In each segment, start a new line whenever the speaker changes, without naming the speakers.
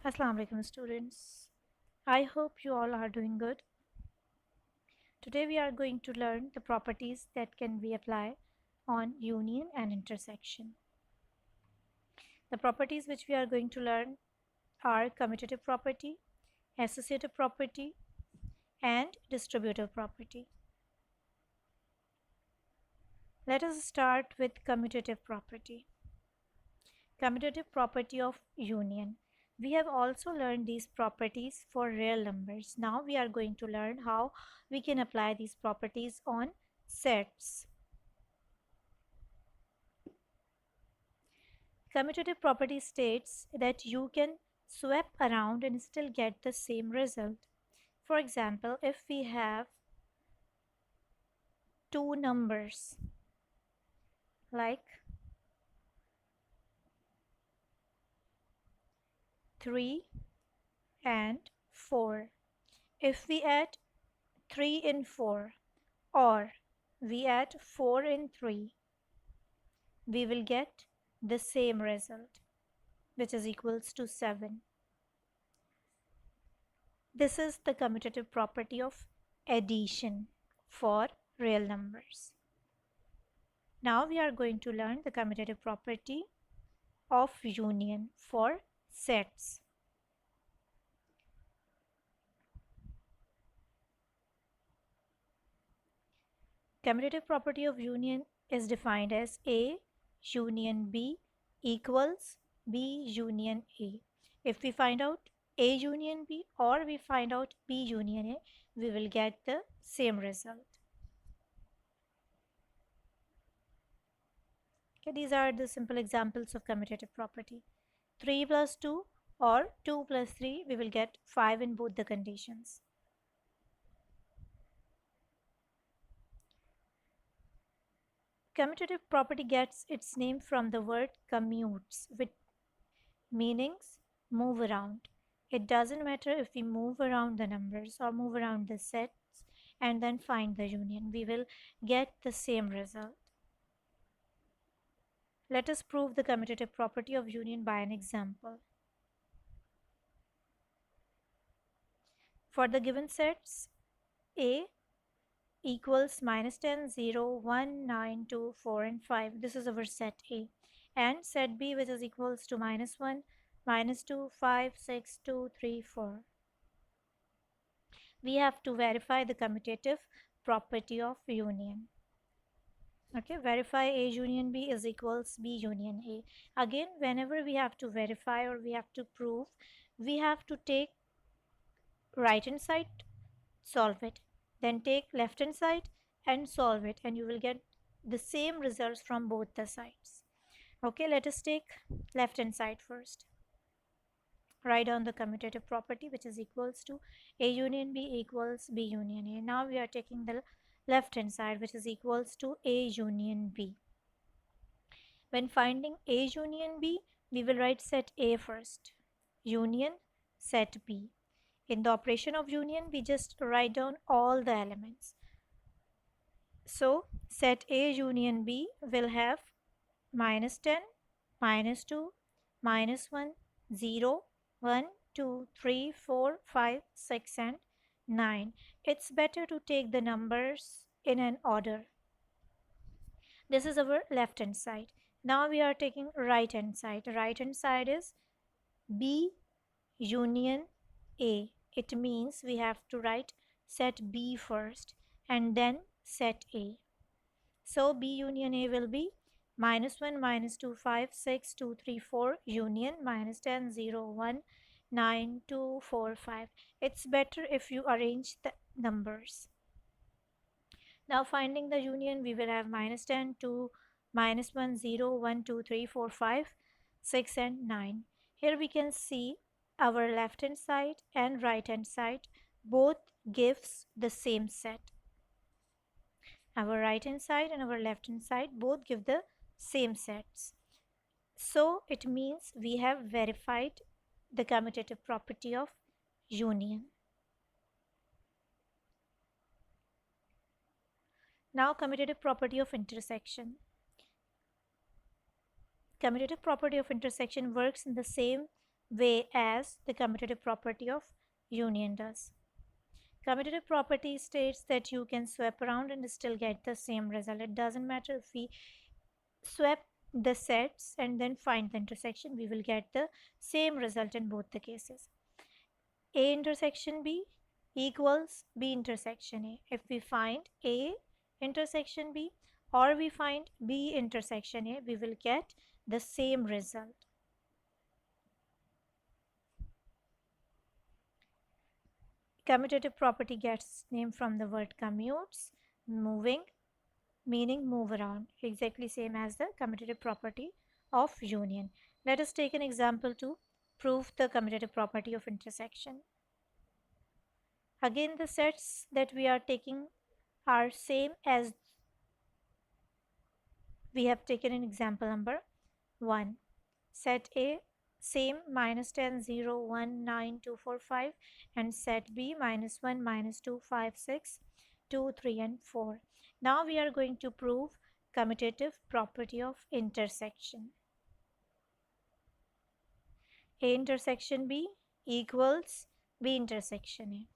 Assalamu alaikum students. I hope you all are doing good. Today we are going to learn the properties that can be applied on union and intersection. The properties which we are going to learn are commutative property, associative property, and distributive property. Let us start with commutative property. Commutative property of union. We have also learned these properties for real numbers. Now we are going to learn how we can apply these properties on sets. Commutative property states that you can swap around and still get the same result. For example, if we have two numbers like 3 and 4, if we add 3 in 4 or we add 4 in 3, we will get the same result, which is equals to 7. This is the commutative property of addition for real numbers. Now we are going to learn the commutative property of union for sets. Commutative property of union is defined as A union B equals B union A. If we find out A union B or we find out B union A, we will get the same result. Okay, these are the simple examples of commutative property. 3 plus 2 or 2 plus 3, we will get 5 in both the conditions. Commutative property gets its name from the word commutes, with meanings move around. It doesn't matter if we move around the numbers or move around the sets and then find the union, we will get the same result. Let us prove the commutative property of union by an example. For the given sets, A equals -10, 0, 1, 9, 2, 4 and 5. This is our set A. And set B, which is equals to -1, -2, 5, 6, 2, 3, 4. We have to verify the commutative property of union. Okay, verify A union B is equals B union A. Again, whenever we have to verify or we have to prove, we have to take right hand side, solve it, then take left hand side and solve it, and you will get the same results from both the sides. Okay, let us take left hand side first. Write down the commutative property, which is equals to A union B equals B union A. Now we are taking the left hand side, which is equals to A union B. When finding A union B, we will write set A first, union set B. In the operation of union, we just write down all the elements. So set A union B will have -10, -2, -1, 0, 1, 2, 3, 4, 5, 6 and 9. It's better to take the numbers in an order. This is our left hand side. Now we are taking right hand side. Right hand side is B union A. It means we have to write set B first and then set A. So B union A will be -1, -2, 5, 6, 2, 3, 4 union -10, 0, 1, 9, 2, 4, 5. It's better if you arrange the numbers. Now finding the union, we will have -10, 2, -1, 0, 1, 2, 3, 4, 5, 6 and 9. Here we can see our left hand side and right hand side both gives the same set. Our right hand side and our left hand side both give the same sets. So it means we have verified the commutative property of union. Now commutative property of intersection. Commutative property of intersection works in the same way as the commutative property of union does. Commutative property states that you can swap around and still get the same result. It doesn't matter if we swap the sets and then find the intersection, we will get the same result in both the cases. A intersection B equals B intersection A. If we find A intersection B or we find B intersection A, we will get the same result. Commutative property gets name from the word commutes, moving, meaning move around, exactly same as the commutative property of union. Let us take an example to prove the commutative property of intersection. Again, the sets that we are taking are same as we have taken in example number 1. Set A same minus 10, 0, 1, 9, 2, 4, 5, and set B minus 1, minus 2, 5, 6, 2, 3, and 4. Now we are going to prove commutative property of intersection. A intersection B equals B intersection A.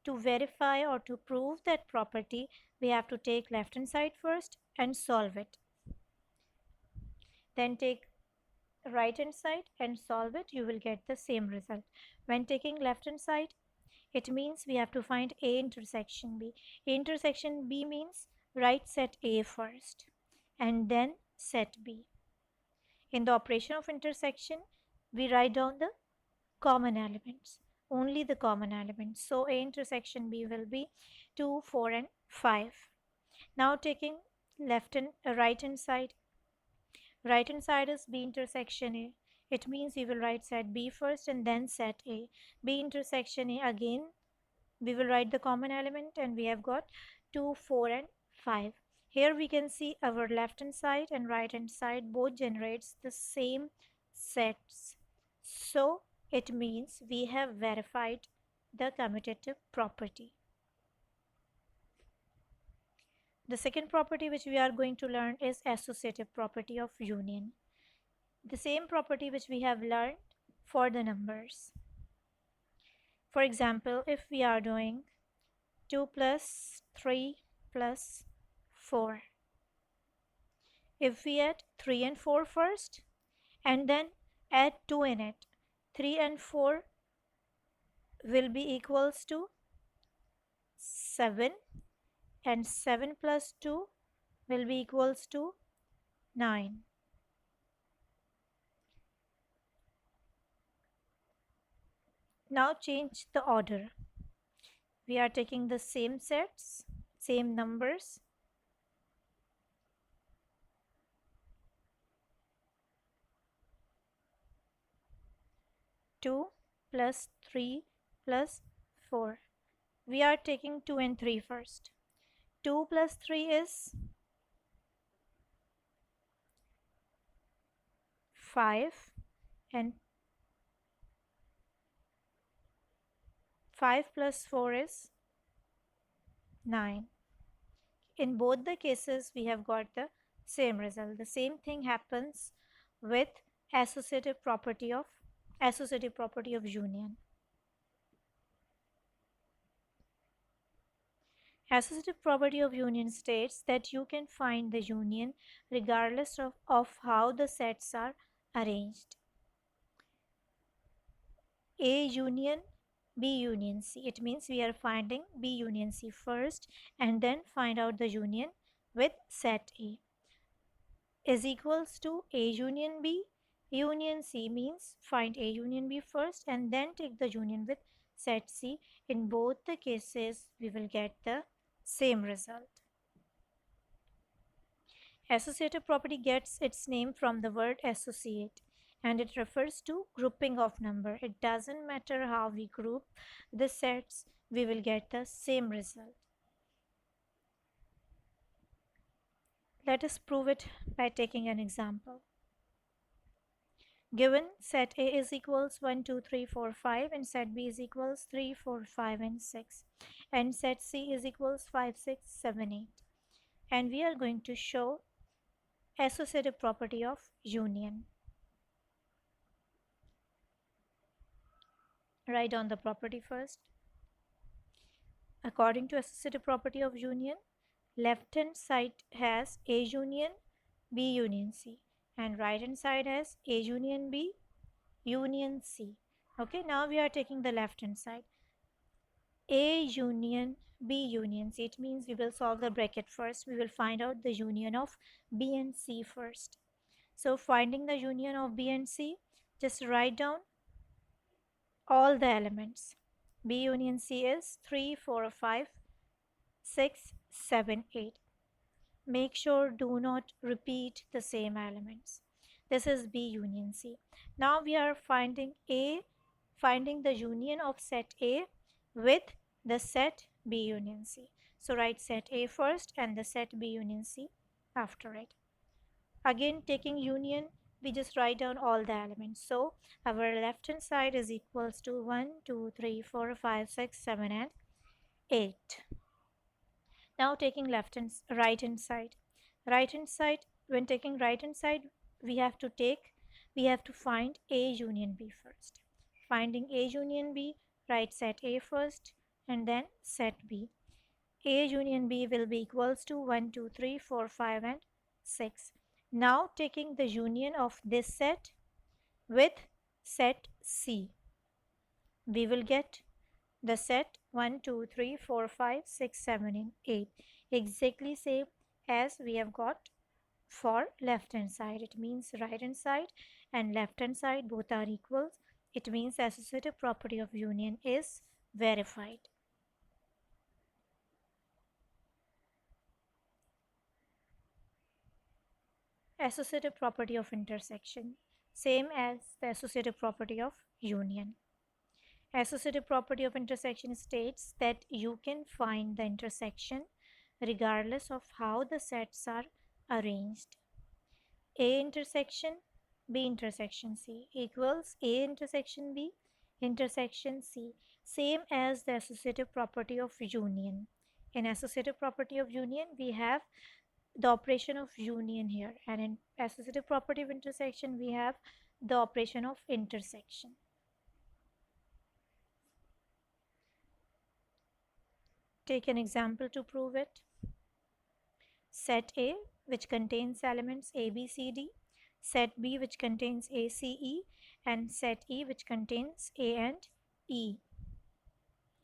To verify or to prove that property, we have to take left hand side first and solve it. Then take right hand side and solve it, you will get the same result. When taking left hand side, it means we have to find A intersection B. A intersection B means write set A first and then set B. In the operation of intersection, we write down the common elements, only the common elements. So A intersection B will be 2, 4, and 5. Now taking left and right hand side. Right hand side is B intersection A. It means we will write set B first and then set A. B intersection A, again we will write the common element and we have got 2, 4, and 5. Here we can see our left hand side and right hand side both generates the same sets. So it means we have verified the commutative property. The second property which we are going to learn is associative property of union. The same property which we have learned for the numbers. For example, if we are doing 2 plus 3 plus 4. If we add 3 and 4 first and then add 2 in it, 3 and 4 will be equals to 7 and 7 plus 2 will be equals to 9. Now change the order. We are taking the same sets, same numbers. Two plus 3 plus 4. We are taking 2 and 3 first. 2 plus 3 is 5 and 5 plus 4 is 9. In both the cases, we have got the same result. The same thing happens with associative property of union. Associative property of union states that you can find the union regardless of how the sets are arranged. A union B union C. It means we are finding B union C first and then find out the union with set A. Is equals to A union B union C means find A union B first and then take the union with set C. In both the cases, we will get the same result. Associative property gets its name from the word associate and it refers to grouping of number. It doesn't matter how we group the sets, we will get the same result. Let us prove it by taking an example. Given set A is equals 1, 2, 3, 4, 5 and set B is equals 3, 4, 5 and 6 and set C is equals 5, 6, 7, 8 and we are going to show associative property of union. Write down the property first. According to associative property of union, left hand side has A union B union C, and right hand side has A union B union C. Okay, now we are taking the left hand side. A union B union C. It means we will solve the bracket first. We will find out the union of B and C first. So finding the union of B and C, just write down all the elements. B union C is 3, 4, 5, 6, 7, 8. Make sure do not repeat the same elements. This is B union C. Now we are finding the union of set A with the set B union C. So write set A first and the set B union C after it. Again, taking union, we just write down all the elements. So our left hand side is equals to 1, 2, 3, 4, 5, 6, 7, and 8. Now taking right hand side. When taking right hand side, we have to find A union B first. Finding A union B, write set A first and then set B. A union B will be equals to 1, 2, 3, 4, 5, and 6. Now taking the union of this set with set C, we will get the set 1, 2, 3, 4, 5, 6, 7, and 8. Exactly same as we have got for left hand side. It means right hand side and left hand side both are equal. It means associative property of union is verified. Associative property of intersection, same as the associative property of union. Associative property of intersection states that you can find the intersection regardless of how the sets are arranged. A intersection B intersection C equals A intersection B intersection C, same as the associative property of union. In associative property of union, we have the operation of union here, and in associative property of intersection, we have the operation of intersection. Take an example to prove it. Set A, which contains elements A, B, C, D, set B, which contains A, C, E, and set E, which contains A and E.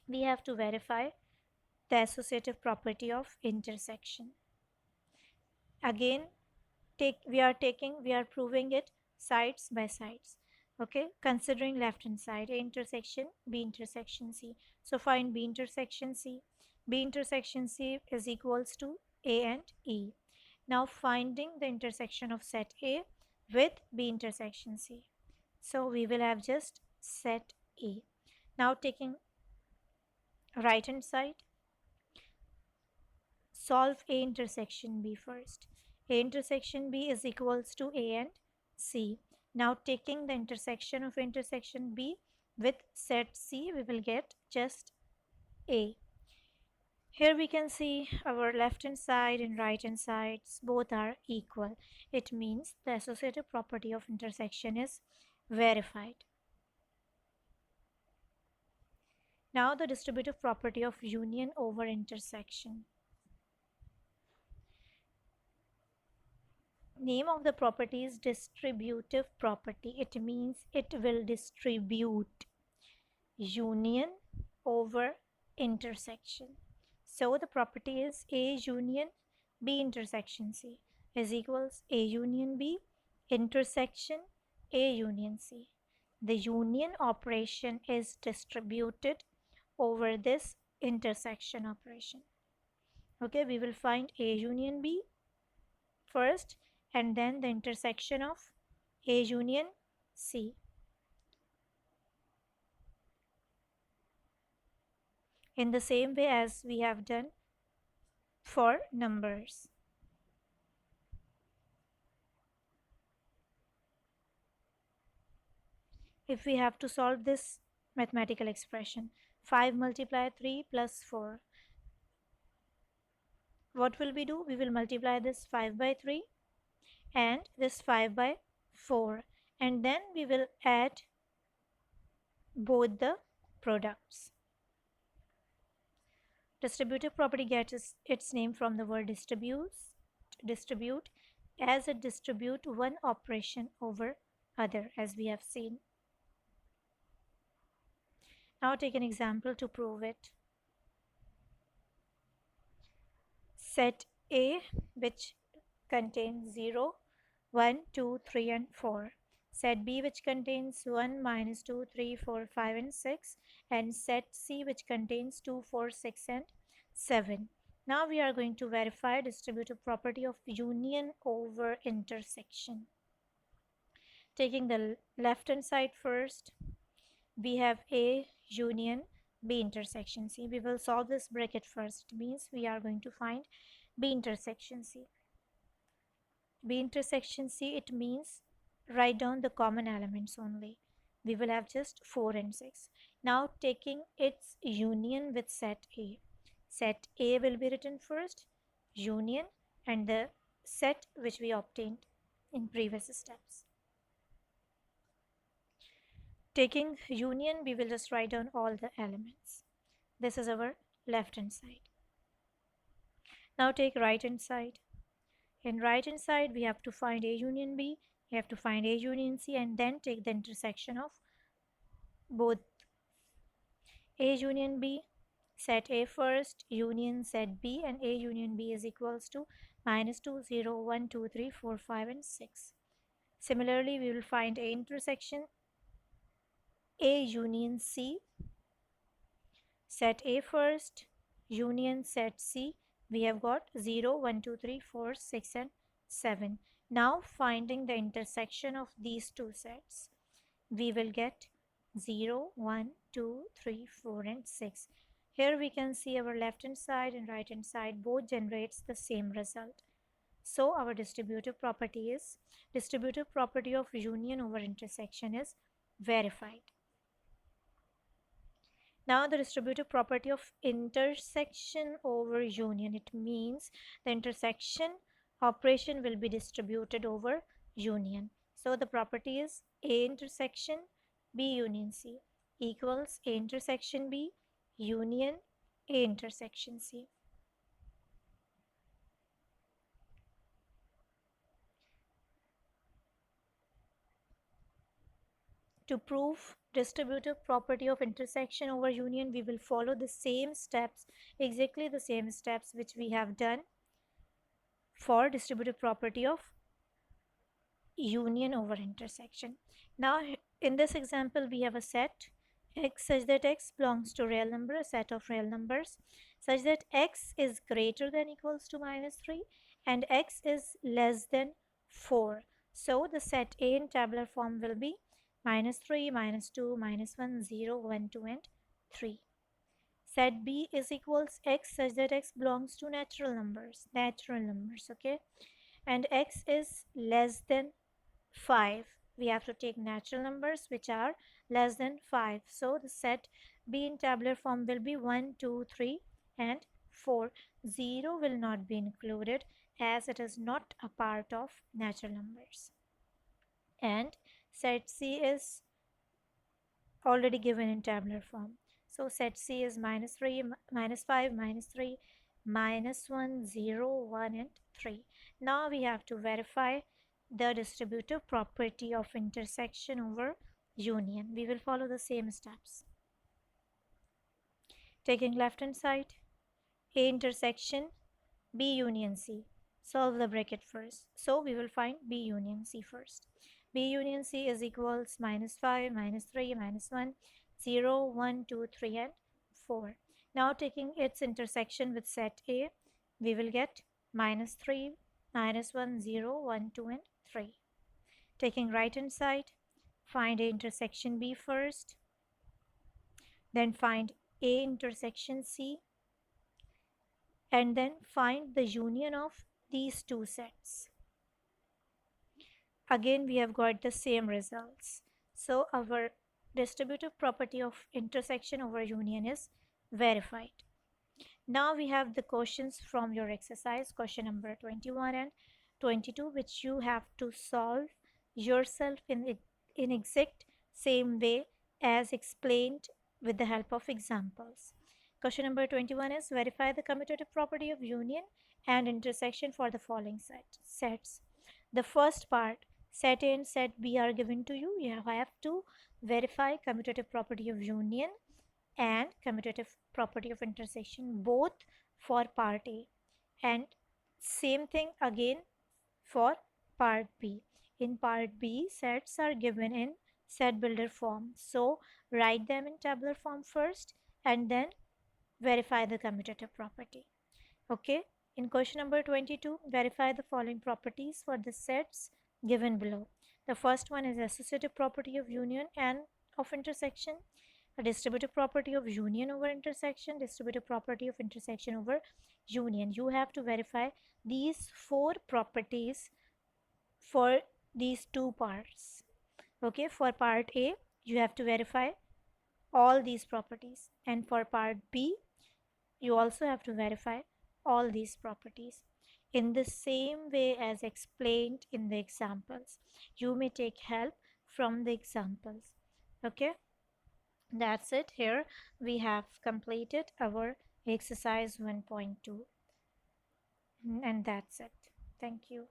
We have to verify the associative property of intersection. Again, we are proving it sides by sides. Okay, considering left hand side, A intersection B intersection C. So find B intersection C. B intersection C is equals to A and E. Now finding the intersection of set A with B intersection C. So we will have just set A. Now taking right hand side, solve A intersection B first. A intersection B is equals to A and C. Now taking the intersection of intersection B with set C, we will get just A. Here we can see our left hand side and right hand sides both are equal. It means the associative property of intersection is verified. Now the distributive property of union over intersection. Name of the property is distributive property. It means it will distribute union over intersection. So the property is A union B intersection C is equals A union B intersection A union C. The union operation is distributed over this intersection operation. Okay, we will find A union B first and then the intersection of A union C. In the same way as we have done for numbers. If we have to solve this mathematical expression, 5 multiply 3 plus 4, what will we do? We will multiply this 5 by 3 and this 5 by 4, and then we will add both the products. Distributive property gets its name from the word distribute, as it distribute one operation over other, as we have seen. Now take an example to prove it. Set A, which contains 0, 1, 2, 3, and 4. Set B, which contains 1, minus 2, 3, 4, 5, and 6. And set C, which contains 2, 4, 6, and 7. Now we are going to verify distributive property of union over intersection. Taking the left hand side first, we have A union B intersection C. We will solve this bracket first. It means we are going to find B intersection C. B intersection C, it means write down the common elements only. We will have just 4 and 6. Now taking its union with set A. Set A will be written first, union, and the set which we obtained in previous steps. Taking union, we will just write down all the elements. This is our left hand side. Now take right hand side. In right hand side, we have to find A union B, we have to find A union C, and then take the intersection of both. A union B, set A first, union set B, and A union B is equals to minus 2, 0, 1, 2, 3, 4, 5, and 6. Similarly, we will find A intersection A union C, set A first, union set C. We have got 0, 1, 2, 3, 4, 6, and 7. Now finding the intersection of these two sets, we will get 0, 1, 2, 3, 4, and 6. Here we can see our left hand side and right hand side both generates the same result. So our distributive property of union over intersection is verified. Now the distributive property of intersection over union, it means the intersection operation will be distributed over union. So the property is A intersection B union C equals A intersection B union A intersection C. To prove distributive property of intersection over union, we will follow the same steps, exactly the same steps which we have done for distributive property of union over intersection. Now in this example, we have a set x such that x belongs to real number, a set of real numbers such that x is greater than equals to minus 3 and x is less than 4. So the set A in tabular form will be minus 3, minus 2, minus 1, 0, 1, 2, and 3. Set B is equals x such that x belongs to natural numbers, okay, and x is less than 5. We have to take natural numbers which are less than 5. So the set B in tabular form will be 1, 2, 3, and 4. 0 will not be included as it is not a part of natural numbers. And set C is already given in tabular form. So set C is minus 3, minus 5, minus 3, minus 1, 0, 1, and 3. Now we have to verify the distributive property of intersection over union. We will follow the same steps. Taking left hand side, A intersection B union C. Solve the bracket first. So we will find B union C first. B union C is equals minus 5, minus 3, minus 1, 0, 1, 2, 3, and 4. Now taking its intersection with set A, we will get minus 3, minus 1, 0, 1, 2, and 3. Taking right hand side, find A intersection B first, then find A intersection C, and then find the union of these two sets. Again, we have got the same results. So our distributive property of intersection over union is verified. Now we have the questions from your exercise, question number 21 and 22, which you have to solve yourself in exact same way as explained with the help of examples. Question number 21 is verify the commutative property of union and intersection for the following sets. The first part, set A and set B are given to you. You have to verify commutative property of union and commutative property of intersection both for part A, and same thing again for part B. In part B, sets are given in set builder form. So write them in tabular form first and then verify the commutative property. Okay. In question number 22, verify the following properties for the sets given below. The first one is associative property of union and of intersection, a distributive property of union over intersection, distributive property of intersection over union. You have to verify these four properties for these two parts. Okay, for part A, you have to verify all these properties, and for part B, you also have to verify all these properties in the same way as explained in the examples. You may take help from the examples. Okay, that's it. Here we have completed our exercise 1.2, and that's it. Thank you.